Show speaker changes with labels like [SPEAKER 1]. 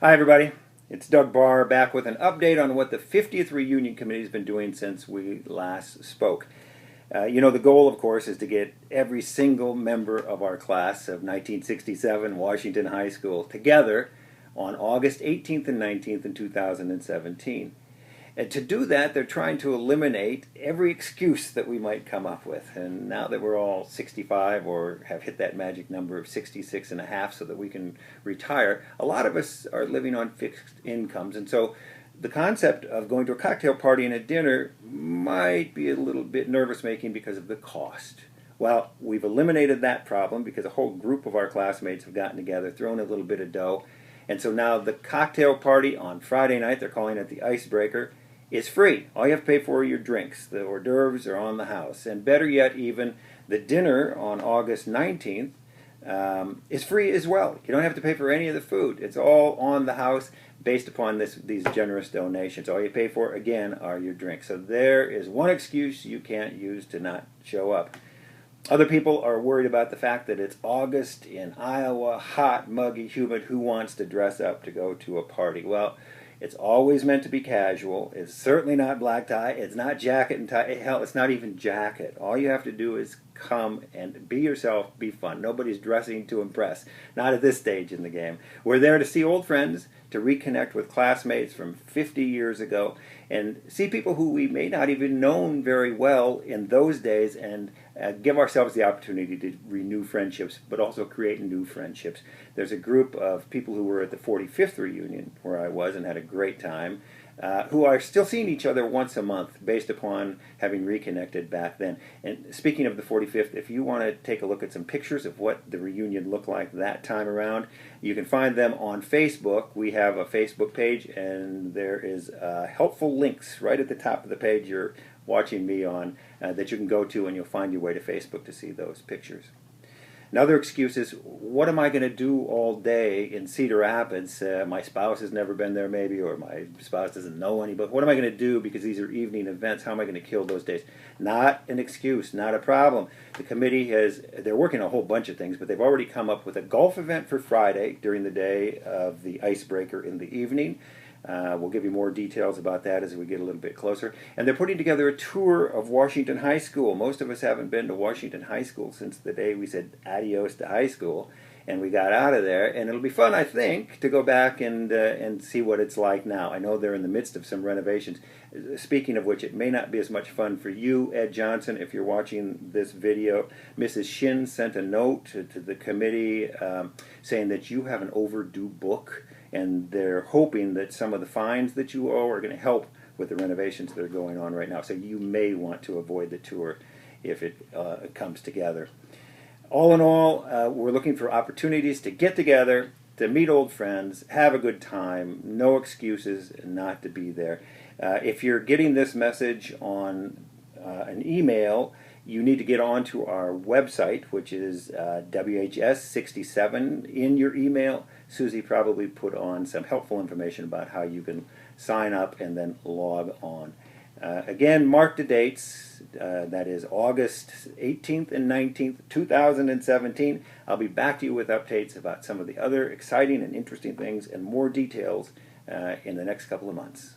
[SPEAKER 1] Hi everybody, it's Doug Barr back with an update on what the 50th Reunion Committee has been doing since we last spoke. The goal, of course, is to get every single member of our class of 1967 Washington High School together on August 18th and 19th in 2017. And to do that, they're trying to eliminate every excuse that we might come up with. And now that we're all 65 or have hit that magic number of 66 and a half so that we can retire, a lot of us are living on fixed incomes. And so the concept of going to a cocktail party and a dinner might be a little bit nervous-making because of the cost. Well, we've eliminated that problem because a whole group of our classmates have gotten together, thrown a little bit of dough. And so now the cocktail party on Friday night, they're calling it the Icebreaker, is free. All you have to pay for are your drinks. The hors d'oeuvres are on the house. And better yet, even the dinner on August 19th is free as well. You don't have to pay for any of the food. It's all on the house based upon these generous donations. All you pay for, again, are your drinks. So there is one excuse you can't use to not show up. Other people are worried about the fact that it's August in Iowa, hot, muggy, humid. Who wants to dress up to go to a party? Well, it's always meant to be casual. It's certainly not black tie. It's not jacket and tie. Hell, it's not even jacket. All you have to do is come and be yourself, be fun. Nobody's dressing to impress. Not at this stage in the game. We're there to see old friends, to reconnect with classmates from 50 years ago, and see people who we may not even known very well in those days, and give ourselves the opportunity to renew friendships, but also create new friendships. There's a group of people who were at the 45th reunion, where I was, and had a great time, who are still seeing each other once a month based upon having reconnected back then. And speaking of the 45th, if you want to take a look at some pictures of what the reunion looked like that time around, you can find them on Facebook. We have a Facebook page, and there is helpful links right at the top of the page you're watching me on that you can go to, and you'll find your way to Facebook to see those pictures. Another excuse is, what am I going to do all day in Cedar Rapids? My spouse has never been there maybe, or my spouse doesn't know any, but what am I going to do because these are evening events? How am I going to kill those days? Not an excuse, not a problem. The committee they're working on a whole bunch of things, but they've already come up with a golf event for Friday during the day of the Icebreaker in the evening. We'll give you more details about that as we get a little bit closer. And they're putting together a tour of Washington High School. Most of us haven't been to Washington High School since the day we said adios to high school, and we got out of there. And it'll be fun, I think, to go back and see what it's like now. I know they're in the midst of some renovations. Speaking of which, it may not be as much fun for you, Ed Johnson, if you're watching this video. Mrs. Shin sent a note to the committee saying that you have an overdue book, and they're hoping that some of the fines that you owe are going to help with the renovations that are going on right now. So you may want to avoid the tour if it comes together. All in all, we're looking for opportunities to get together, to meet old friends, have a good time, no excuses not to be there. If you're getting this message on an email, you need to get onto our website, which is WHS67 in your email. Susie probably put on some helpful information about how you can sign up and then log on. Again, mark the dates. That is August 18th and 19th, 2017. I'll be back to you with updates about some of the other exciting and interesting things and more details in the next couple of months.